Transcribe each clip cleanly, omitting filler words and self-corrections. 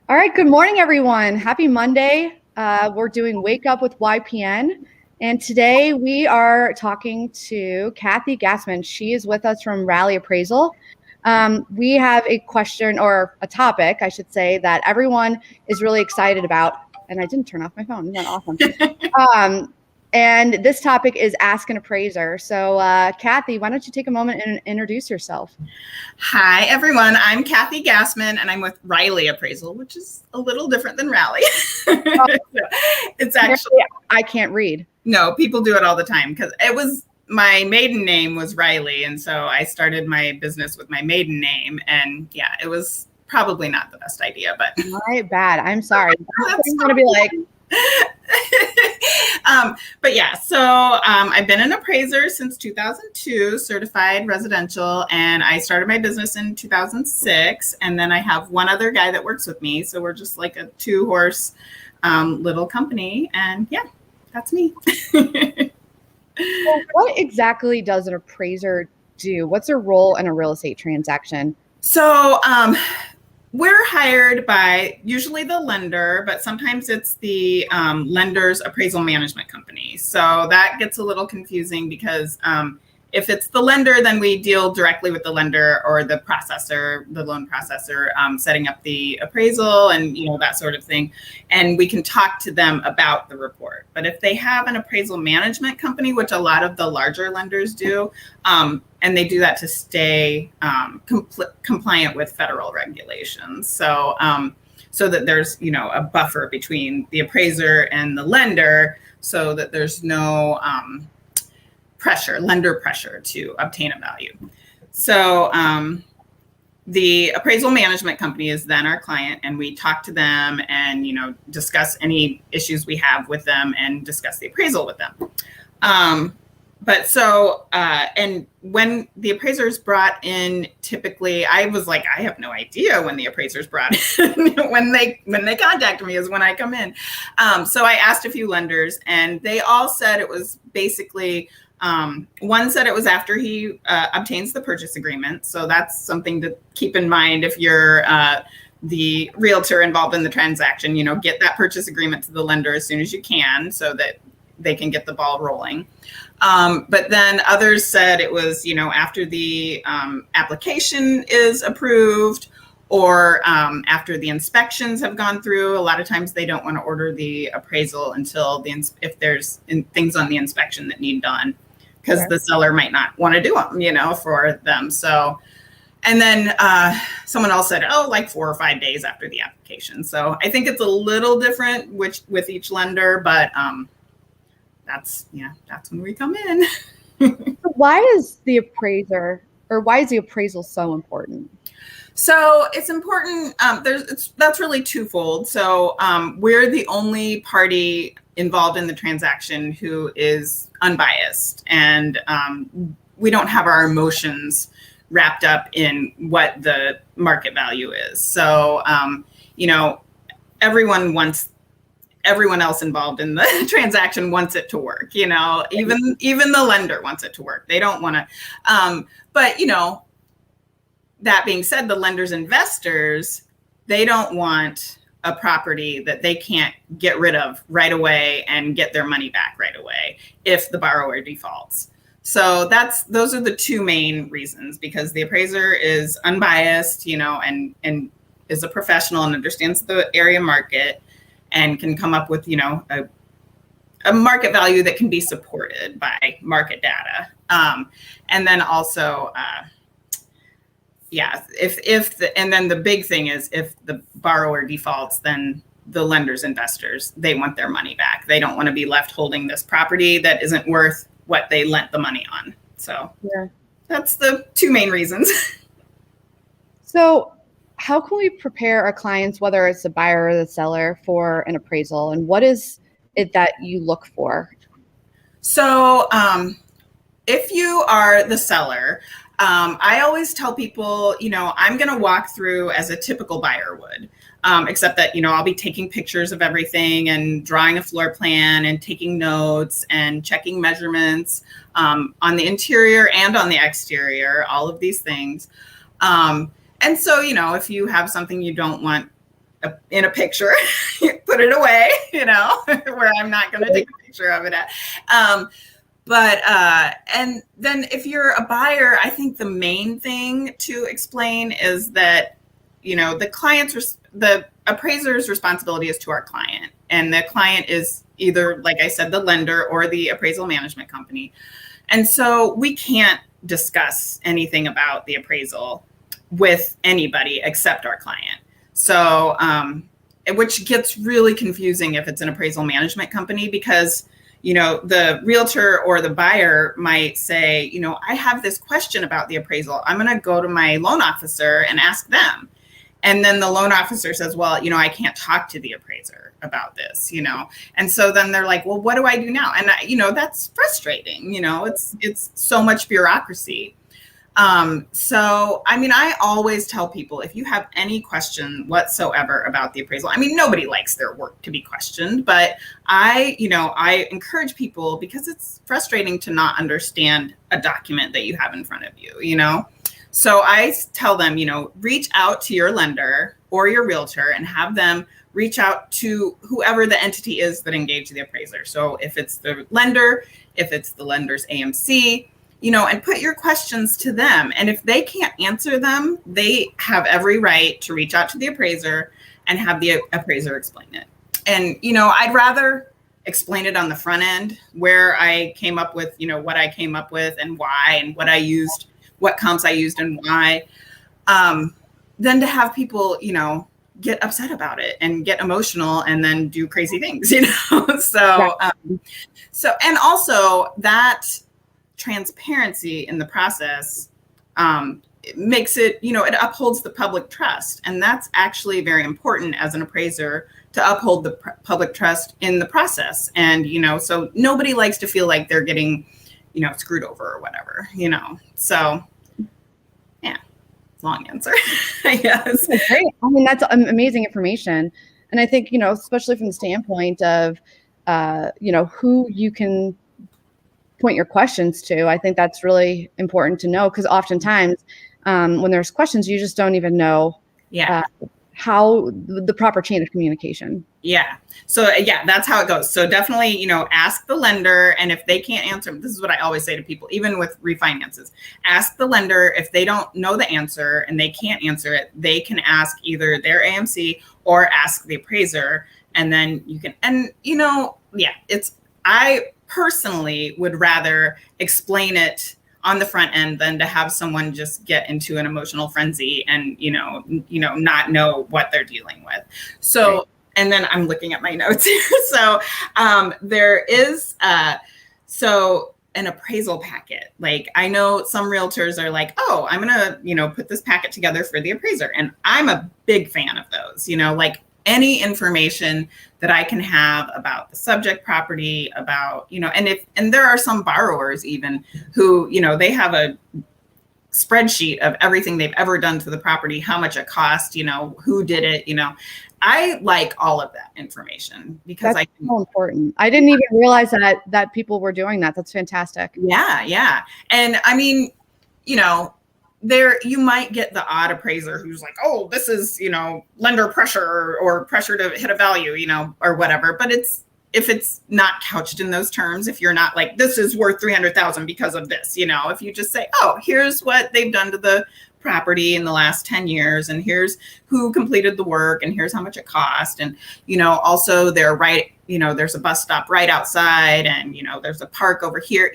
All right, good morning, everyone. Happy Monday. We're doing Wake Up with YPN. And today we are talking to Kathleen Gassman. She is with us from Reilly Appraisal. We have a question or a topic, I should say, that everyone is really excited about. And I didn't turn off my phone. Isn't that awesome? And this topic is Ask an Appraiser. So, Kathy, why don't you take a moment and introduce yourself? Hi, everyone. I'm Kathleen Gassman, and I'm with Reilly Appraisal, which is a little different than Reilly. It's actually, I can't read. No, people do it all the time because my maiden name was Reilly, and so I started my business with my maiden name, and yeah, it was probably not the best idea, but my bad. I'm sorry. I'm going to be like. But yeah, so I've been an appraiser since 2002, certified residential, and I started my business in 2006. And then I have one other guy that works with me. So we're just like a 2-horse little company. And yeah, that's me. Well, what exactly does an appraiser do? What's their role in a real estate transaction? So we're hired by usually the lender, but sometimes it's the lender's appraisal management company. So that gets a little confusing because if it's the lender, then we deal directly with the lender or the processor, the loan processor, setting up the appraisal and that sort of thing. And we can talk to them about the report. But if they have an appraisal management company, which a lot of the larger lenders do, and they do that to stay compliant with federal regulations. So that there's, a buffer between the appraiser and the lender so that there's no lender pressure to obtain a value. So the appraisal management company is then our client, and we talk to them and, discuss any issues we have with them and discuss the appraisal with them. And when the appraisers brought in, typically, I was like, I have no idea when the appraisers brought in. when they contact me is when I come in. So I asked a few lenders, and they all said it was basically, one said it was after he obtains the purchase agreement. So that's something to keep in mind if you're the realtor involved in the transaction. Get that purchase agreement to the lender as soon as you can so that they can get the ball rolling. But then others said it was, after the application is approved or after the inspections have gone through. A lot of times they don't want to order the appraisal until if there's things on the inspection that need done, because the seller might not want to do them, for them. So, and then someone else said, like 4 or 5 days after the application. So I think it's a little different with each lender, but that's when we come in. Why is the appraisal so important? So it's important. That's really twofold. So we're the only party involved in the transaction who is unbiased, and we don't have our emotions wrapped up in what the market value is. So everyone else involved in the transaction wants it to work. Even the lender wants it to work. They don't want to. But that being said, the lender's investors, they don't want a property that they can't get rid of right away and get their money back right away if the borrower defaults. So those are the two main reasons, because the appraiser is unbiased, and is a professional and understands the area market and can come up with, a market value that can be supported by market data. And then also, and then the big thing is if the borrower defaults, then the lender's investors, they want their money back. They don't want to be left holding this property that isn't worth what they lent the money on. So that's the two main reasons. So how can we prepare our clients, whether it's the buyer or the seller, for an appraisal, and what is it that you look for? So if you are the seller, I always tell people, I'm going to walk through as a typical buyer would, except that, I'll be taking pictures of everything and drawing a floor plan and taking notes and checking measurements on the interior and on the exterior, all of these things. And so, if you have something you don't want in a picture, put it away, where I'm not going to take a picture of it at. And then if you're a buyer, I think the main thing to explain is that, the appraiser's responsibility is to our client, and the client is either, like I said, the lender or the appraisal management company. And so we can't discuss anything about the appraisal with anybody except our client. So, which gets really confusing if it's an appraisal management company, because the realtor or the buyer might say, I have this question about the appraisal. I'm going to go to my loan officer and ask them. And then the loan officer says, well, I can't talk to the appraiser about this, And so then they're like, well, what do I do now? And, that's frustrating. It's so much bureaucracy. So, I always tell people, if you have any question whatsoever about the appraisal, nobody likes their work to be questioned, but I encourage people, because it's frustrating to not understand a document that you have in front of you, So I tell them, reach out to your lender or your realtor and have them reach out to whoever the entity is that engaged the appraiser. So if it's the lender, if it's the lender's AMC, and put your questions to them. And if they can't answer them, they have every right to reach out to the appraiser and have the appraiser explain it. And, I'd rather explain it on the front end, where I came up with, what I came up with and why, and what I used, what comps I used and why, than to have people, get upset about it and get emotional and then do crazy things, So, and also that transparency in the process makes it, it upholds the public trust. And that's actually very important as an appraiser, to uphold the public trust in the process. And, so nobody likes to feel like they're getting, screwed over or whatever, So, yeah, long answer, I guess. That's great. That's amazing information. And I think, especially from the standpoint of, who you can point your questions to, I think that's really important to know, because oftentimes when there's questions, you just don't even know how the proper chain of communication. Yeah. So that's how it goes. So definitely, ask the lender. And if they can't answer, this is what I always say to people, even with refinances, ask the lender. If they don't know the answer and they can't answer it, they can ask either their AMC or ask the appraiser. And then you can, and I personally would rather explain it on the front end than to have someone just get into an emotional frenzy and, not know what they're dealing with. So, right. And then I'm looking at my notes here. So there is, an appraisal packet. Like, I know some realtors are like, oh, I'm going to, put this packet together for the appraiser. And I'm a big fan of those, like any information that I can have about the subject property, about, and there are some borrowers even who, they have a spreadsheet of everything they've ever done to the property, how much it cost, who did it, I like all of that information, because that's so important. I didn't even realize that people were doing that. That's fantastic. Yeah. And there, you might get the odd appraiser who's like, oh, this is, lender pressure or pressure to hit a value, or whatever. But if it's not couched in those terms, if you're not like, this is worth 300,000 because of this, if you just say, oh, here's what they've done to the property in the last 10 years, and here's who completed the work, and here's how much it cost. And, also they're right, there's a bus stop right outside, and, there's a park over here,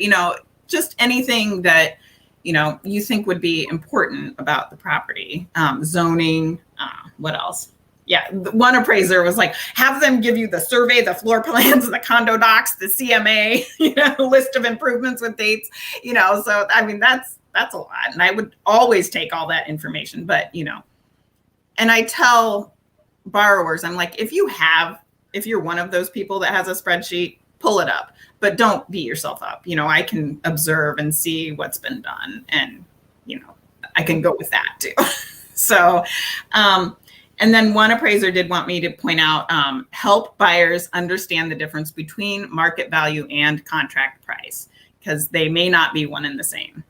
just anything that, you think would be important about the property, zoning, what else? Yeah. One appraiser was like, have them give you the survey, the floor plans, the condo docs, the CMA, list of improvements with dates, so, that's a lot. And I would always take all that information, but, and I tell borrowers, I'm like, if you're one of those people that has a spreadsheet, pull it up, but don't beat yourself up. I can observe and see what's been done, and, I can go with that too. So, and then one appraiser did want me to point out, help buyers understand the difference between market value and contract price, because they may not be one and the same.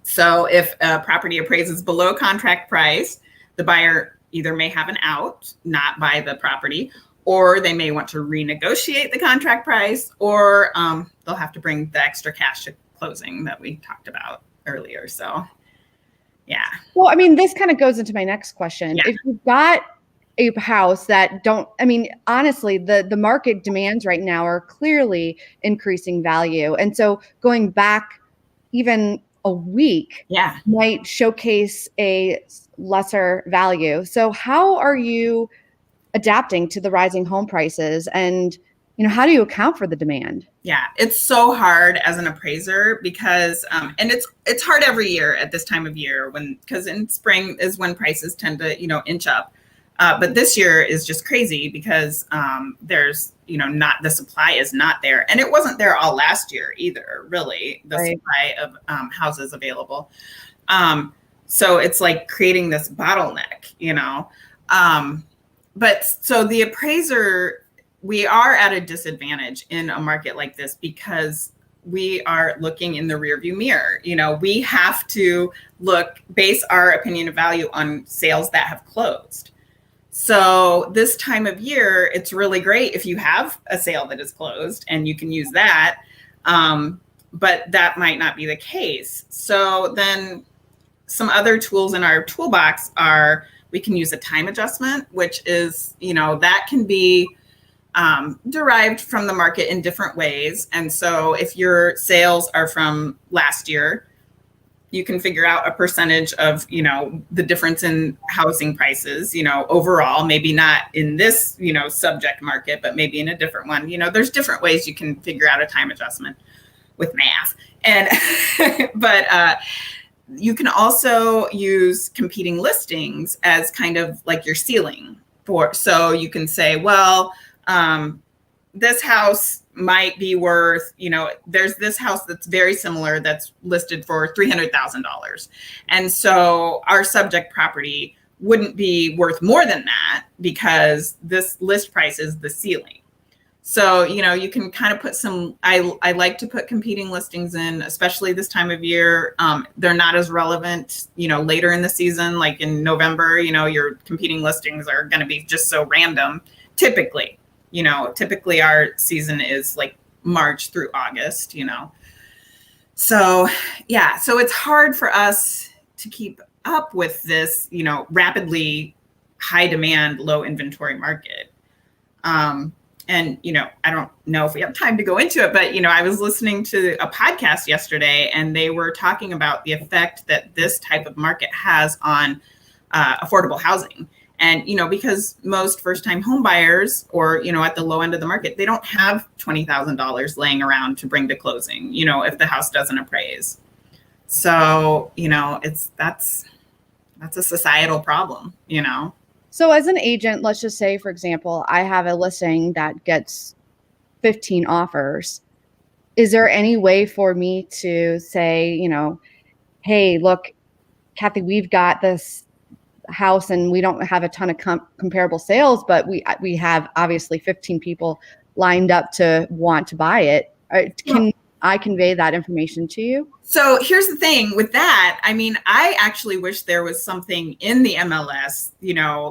So if a property appraises below contract price, the buyer either may have an out, not buy the property, or they may want to renegotiate the contract price, or they'll have to bring the extra cash to closing that we talked about earlier. So, yeah. Well, I mean, this kind of goes into my next question. Yeah. If you've got a house that honestly, the market demands right now are clearly increasing value. And so going back even a week might showcase a lesser value. So how are you adapting to the rising home prices, and how do you account for the demand? Yeah, it's so hard as an appraiser because and it's hard every year at this time of year, because in spring is when prices tend to inch up, but this year is just crazy because there's not, the supply is not there, and it wasn't there all last year either, really, the supply of houses available. So it's like creating this bottleneck, but so the appraiser, we are at a disadvantage in a market like this because we are looking in the rearview mirror. We have to base our opinion of value on sales that have closed. So this time of year, it's really great if you have a sale that is closed and you can use that. But that might not be the case. So then some other tools in our toolbox are, we can use a time adjustment, which is, that can be derived from the market in different ways. And so if your sales are from last year, you can figure out a percentage of, the difference in housing prices, overall, maybe not in this, subject market, but maybe in a different one. There's different ways you can figure out a time adjustment with math. And, but, you can also use competing listings as kind of like your ceiling so you can say, well, this house might be worth, there's this house that's very similar that's listed for $300,000. And so our subject property wouldn't be worth more than that because this list price is the ceiling. So, you can kind of put I like to put competing listings in, especially this time of year. They're not as relevant, later in the season, like in November, your competing listings are going to be just so random. Typically our season is like March through August, So, yeah, so it's hard for us to keep up with this, rapidly high demand, low inventory market. And, I don't know if we have time to go into it, but, I was listening to a podcast yesterday and they were talking about the effect that this type of market has on affordable housing. And, because most first-time home buyers or, at the low end of the market, they don't have $20,000 laying around to bring to closing, if the house doesn't appraise. So, that's a societal problem, So as an agent, let's just say, for example, I have a listing that gets 15 offers. Is there any way for me to say, hey, look, Kathy, we've got this house and we don't have a ton of comparable sales, but we have obviously 15 people lined up to want to buy it. Can I convey that information to you? So here's the thing with that. I actually wish there was something in the MLS,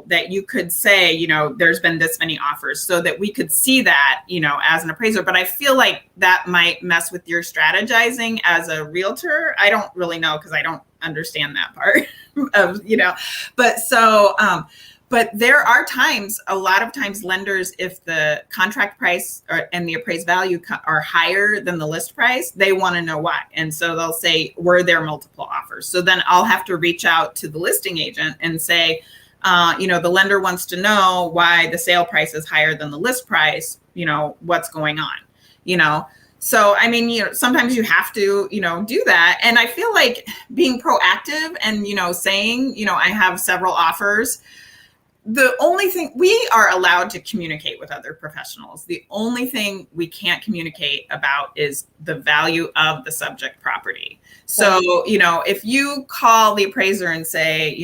that you could say, there's been this many offers so that we could see that, as an appraiser. But I feel like that might mess with your strategizing as a realtor. I don't really know because I don't understand that part of, but so, but there are times, a lot of times lenders, if the contract price and the appraised value are higher than the list price, they want to know why. And so they'll say, were there multiple offers? So then I'll have to reach out to the listing agent and say, the lender wants to know why the sale price is higher than the list price, what's going on, So, sometimes you have to, do that. And I feel like being proactive and, saying, I have several offers. The only thing, we are allowed to communicate with other professionals. The only thing we can't communicate about is the value of the subject property. So, if you call the appraiser and say,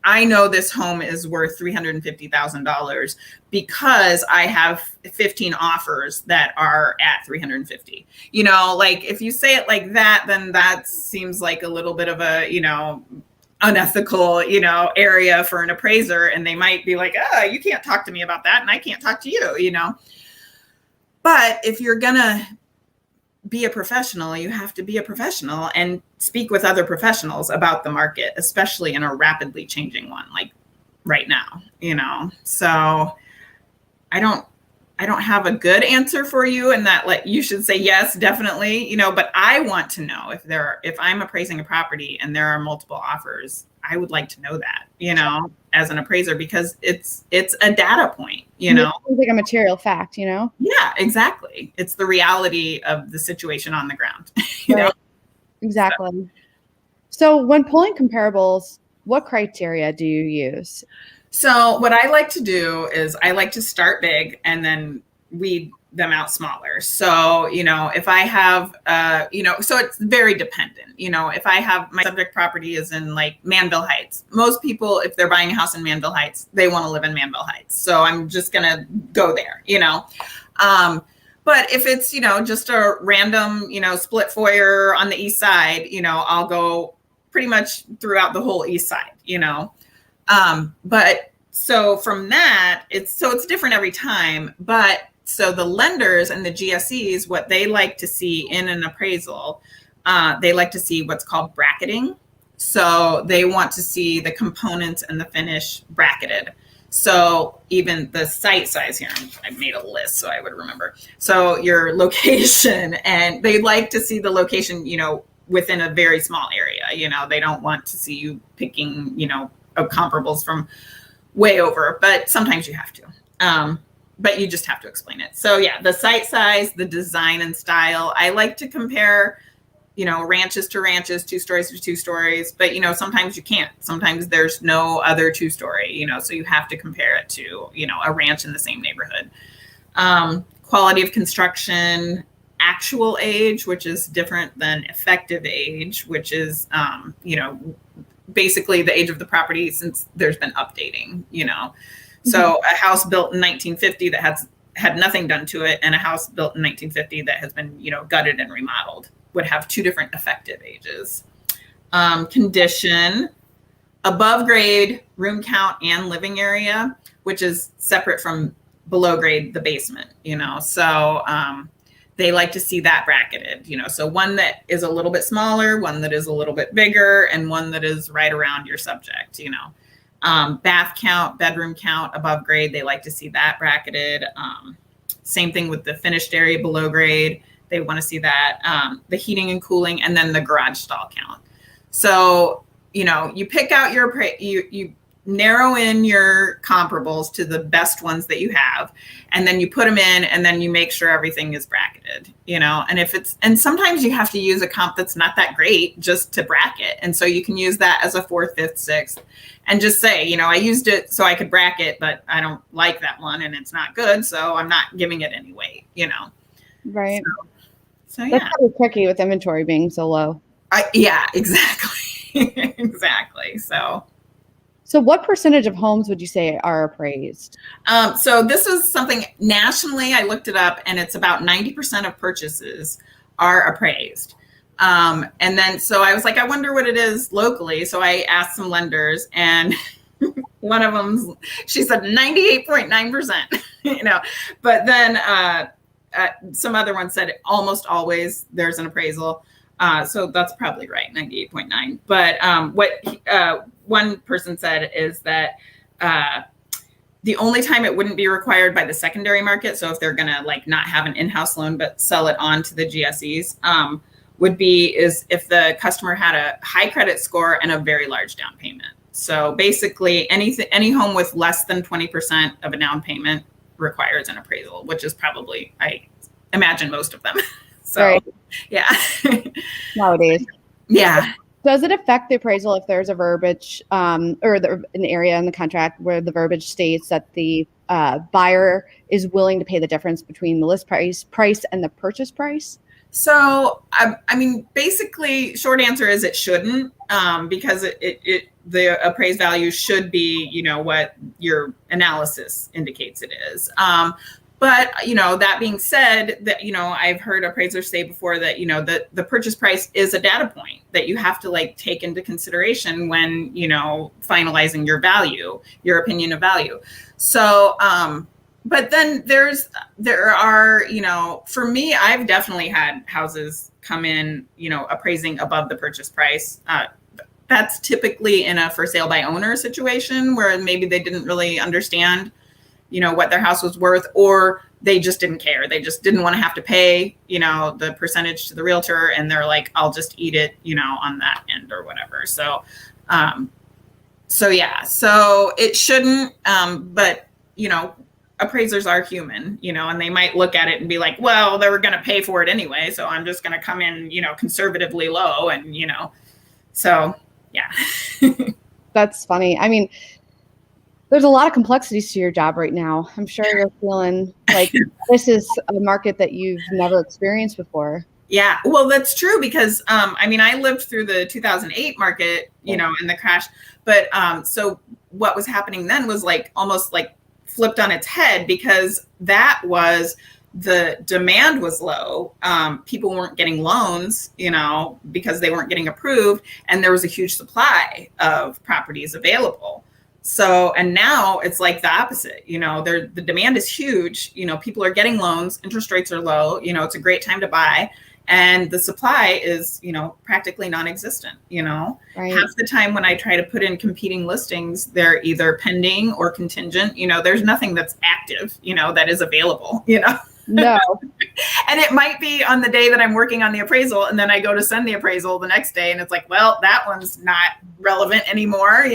I know this home is worth $350,000 because I have 15 offers that are at 350. Like if you say it like that, then that seems like a little bit of a, unethical, area for an appraiser, and they might be like, oh, you can't talk to me about that, and I can't talk to you, But if you're gonna be a professional, you have to be a professional and speak with other professionals about the market, especially in a rapidly changing one like right now, So I don't have a good answer for you, and that you should say yes, definitely, but I want to know if I'm appraising a property and there are multiple offers, I would like to know that, as an appraiser, because it's a data point, It's like a material fact, Yeah, exactly. It's the reality of the situation on the ground, Right. Exactly. So when pulling comparables, what criteria do you use? So what I like to do is I like to start big and then weed them out smaller. So, if I have, so it's very dependent. If I have my subject property is in like Manville Heights, most people, if they're buying a house in Manville Heights, they want to live in Manville Heights. So I'm just going to go there, But if it's, just a random, split foyer on the east side, I'll go pretty much throughout the whole east side, But so from that, it's different every time. But so the lenders and the GSEs, what they like to see in an appraisal, they like to see what's called bracketing. So they want to see the components and the finish bracketed. So even the site size here, I made a list so I would remember. So your location, and they like to see the location, within a very small area. They don't want to see you picking, comparables from way over, but sometimes you have to. But you just have to explain it. So yeah, the site size, the design and style. I like to compare, ranches to ranches, 2 stories to 2 stories, but sometimes you can't. Sometimes there's no other 2-story, so you have to compare it to, a ranch in the same neighborhood. Quality of construction, actual age, which is different than effective age, which is, basically the age of the property since there's been updating, So a house built in 1950 that had nothing done to it, and a house built in 1950 that has been, gutted and remodeled would have 2 different effective ages. Condition, above grade, room count, and living area, which is separate from below grade, the basement, So they like to see that bracketed, so one that is a little bit smaller, one that is a little bit bigger, and one that is right around your subject, bath count, bedroom count, above grade, they like to see that bracketed. Same thing with the finished area below grade. They want to see that, the heating and cooling, and then the garage stall count. So, you pick out you narrow in your comparables to the best ones that you have, and then you put them in, and then you make sure everything is bracketed, and sometimes you have to use a comp that's not that great just to bracket. And so you can use that as a 4th, 5th, 6th, and just say, I used it so I could bracket, but I don't like that one and it's not good, so I'm not giving it any weight, Right. So yeah. That's probably tricky with inventory being so low. Yeah, exactly. Exactly. So what percentage of homes would you say are appraised? So this is something nationally, I looked it up, and it's about 90% of purchases are appraised. And then, so I was like, I wonder what it is locally. So I asked some lenders, and one of them, she said 98.9%, but then some other ones said almost always there's an appraisal. So that's probably right, 98.9. But what one person said is that the only time it wouldn't be required by the secondary market, so if they're going to not have an in-house loan but sell it on to the GSEs, would be is if the customer had a high credit score and a very large down payment. So basically any home with less than 20% of a down payment requires an appraisal, which is probably, I imagine, most of them. So, right. Yeah. Nowadays. Yeah. Does it affect the appraisal if there's a verbiage an area in the contract where the verbiage states that the buyer is willing to pay the difference between the list price and the purchase price? So, I mean, basically, short answer is it shouldn't, because the appraised value should be, what your analysis indicates it is. But, that being said, that, I've heard appraisers say before that, the purchase price is a data point that you have to like take into consideration when, finalizing your value, your opinion of value. So, but then there are, for me, I've definitely had houses come in, appraising above the purchase price. That's typically in a for sale by owner situation where maybe they didn't really understand what their house was worth, or they just didn't care. They just didn't want to have to pay, the percentage to the realtor, and they're like, I'll just eat it, on that end or whatever. So, yeah, so it shouldn't, but, appraisers are human, and they might look at it and be like, well, they were going to pay for it anyway, so I'm just going to come in, conservatively low, and, so yeah. That's funny. I mean, there's a lot of complexities to your job right now. I'm sure you're feeling like this is a market that you've never experienced before. Yeah, well, that's true because, I lived through the 2008 market, and the crash. But so what was happening then was like almost like flipped on its head, because that was the demand was low. People weren't getting loans, because they weren't getting approved, and there was a huge supply of properties available. So, and now it's like the opposite, the demand is huge, people are getting loans, interest rates are low, it's a great time to buy. And the supply is, practically non-existent, Right. Half the time when I try to put in competing listings, they're either pending or contingent, there's nothing that's active, that is available, No. And it might be on the day that I'm working on the appraisal, and then I go to send the appraisal the next day, and it's like, well, that one's not relevant anymore,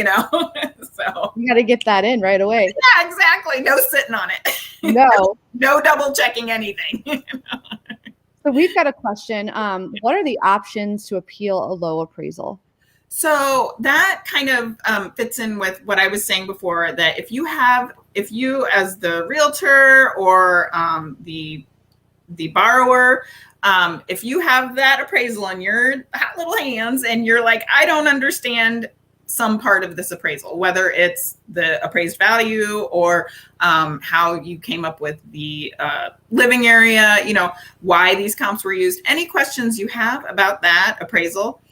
So You got to get that in right away. yeah, exactly. No sitting on it. No. No double checking anything. So we've got a question. What are the options to appeal a low appraisal? So that kind of fits in with what I was saying before, that if you as the realtor or the borrower, if you have that appraisal in your hot little hands and you're like, I don't understand some part of this appraisal, whether it's the appraised value or how you came up with the living area, why these comps were used, any questions you have about that appraisal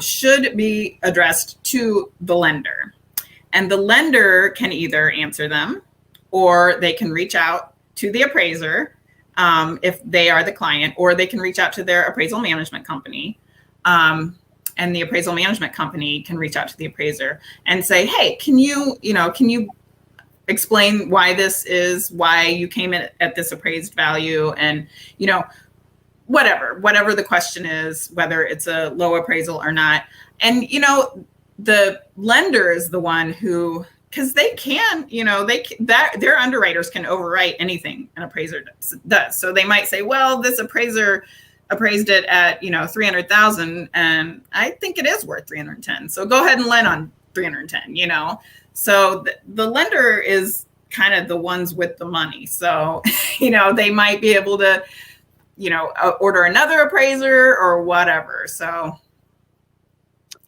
should be addressed to the lender. And the lender can either answer them, or they can reach out to the appraiser if they are the client, or they can reach out to their appraisal management company. And the appraisal management company can reach out to the appraiser and say, hey, can you explain why you came in at this appraised value? And, whatever the question is, whether it's a low appraisal or not. And, the lender is the one who, because they can, their underwriters can overwrite anything an appraiser does. So they might say, well, this appraiser appraised it at 300,000, and I think it is worth 310. So go ahead and lend on 310. So the lender is kind of the ones with the money. So they might be able to order another appraiser or whatever. So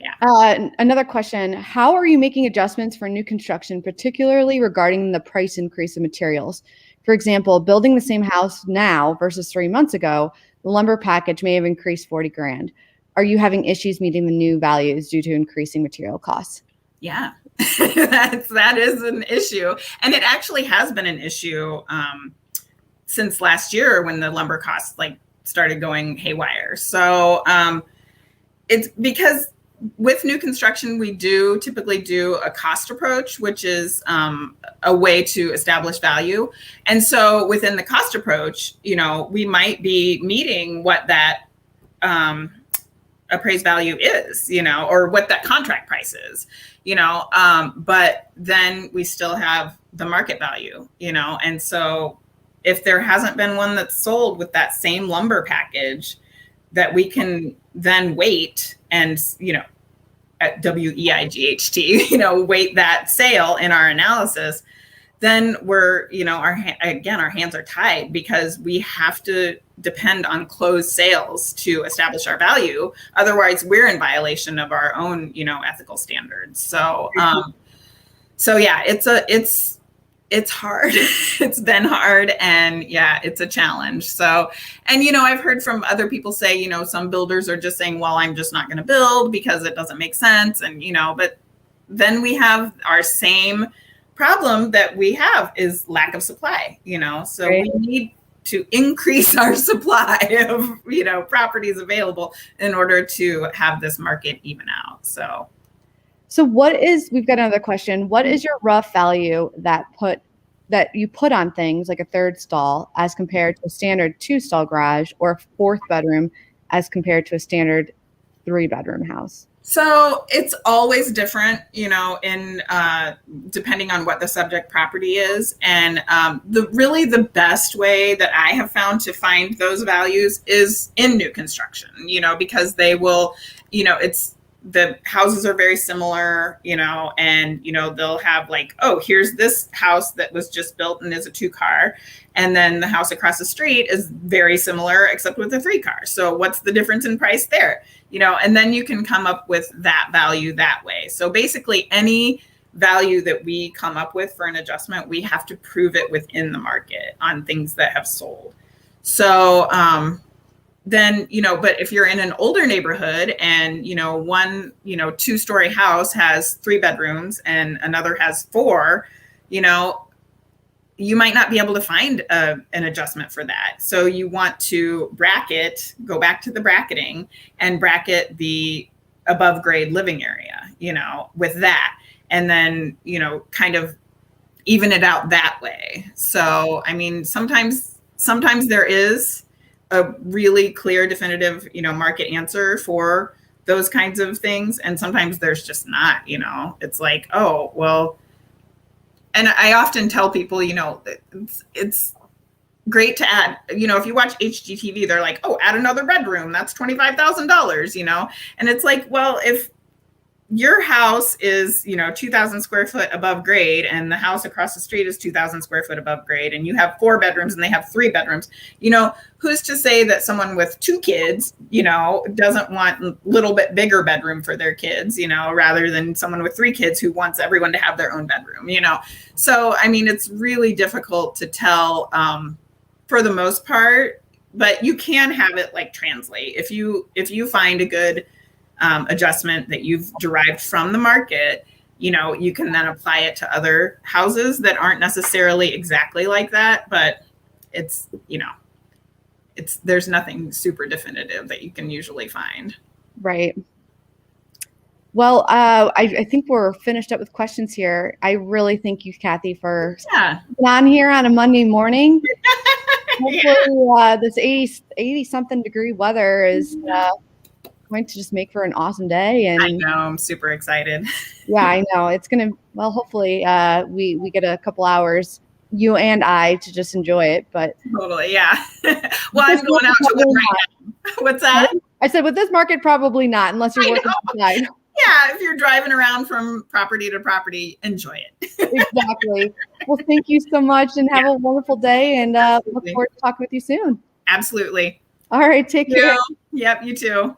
yeah. Another question: how are you making adjustments for new construction, particularly regarding the price increase of materials? For example, building the same house now versus 3 months ago, the lumber package may have increased 40 grand. Are you having issues meeting the new values due to increasing material costs? Yeah, that is an issue. And it actually has been an issue since last year when the lumber costs started going haywire. So it's because with new construction, we do typically do a cost approach, which is a way to establish value. And so within the cost approach, we might be meeting what that appraised value is, or what that contract price is, but then we still have the market value, and so if there hasn't been one that's sold with that same lumber package, that we can then wait and, at WEIGHT, weight that sale in our analysis, then we're, our hands are tied, because we have to depend on closed sales to establish our value. Otherwise, we're in violation of our own, ethical standards. So, so yeah, it's hard. It's been hard, and yeah, it's a challenge. So, and I've heard from other people say, some builders are just saying, well, I'm just not going to build because it doesn't make sense. And, but then we have our same problem that we have is lack of supply, so Right. we need to increase our supply of, properties available in order to have this market even out. So we've got another question. What is your rough value that you put on things like a third stall as compared to a standard 2-stall garage, or a 4th bedroom as compared to a standard 3-bedroom house? So it's always different, in depending on what the subject property is. And the best way that I have found to find those values is in new construction, because they will, the houses are very similar, and, they'll have like, oh, here's this house that was just built and is a 2-car. And then the house across the street is very similar, except with a 3-car. So what's the difference in price there? And then you can come up with that value that way. So basically any value that we come up with for an adjustment, we have to prove it within the market on things that have sold. So, then, but if you're in an older neighborhood and, one, 2-story house has 3 bedrooms and another has 4, you might not be able to find an adjustment for that. So you want to go back to the bracketing and bracket the above grade living area, with that. And then, kind of even it out that way. So, I mean, sometimes there is a really clear, definitive, market answer for those kinds of things. And sometimes there's just not, it's like, oh, well, and I often tell people, it's great to add, if you watch HGTV, they're like, oh, add another bedroom, that's $25,000, and it's like, well, if your house is, 2,000 square foot above grade and the house across the street is 2,000 square foot above grade and you have 4 bedrooms and they have 3 bedrooms, who's to say that someone with 2 kids, doesn't want a little bit bigger bedroom for their kids, rather than someone with 3 kids who wants everyone to have their own bedroom, So, I mean, it's really difficult to tell for the most part, but you can have it like translate. If you find a good adjustment that you've derived from the market, you can then apply it to other houses that aren't necessarily exactly like that, but it's, there's nothing super definitive that you can usually find. Right. Well, I think we're finished up with questions here. I really thank you, Kathy, for being on here on a Monday morning. Hopefully this 80 something degree weather is going to just make for an awesome day. And I know, I'm super excited. Yeah, I know. It's going to, well, hopefully we get a couple hours, you and I, to just enjoy it. But totally, yeah. Well, I'm going out to one right now. What's that? I said with this market, probably not, unless you're working outside. Yeah, if you're driving around from property to property, enjoy it. Exactly. Well, thank you so much, and have a wonderful day, and look forward to talking with you soon. Absolutely. All right, take care. Yep, you too.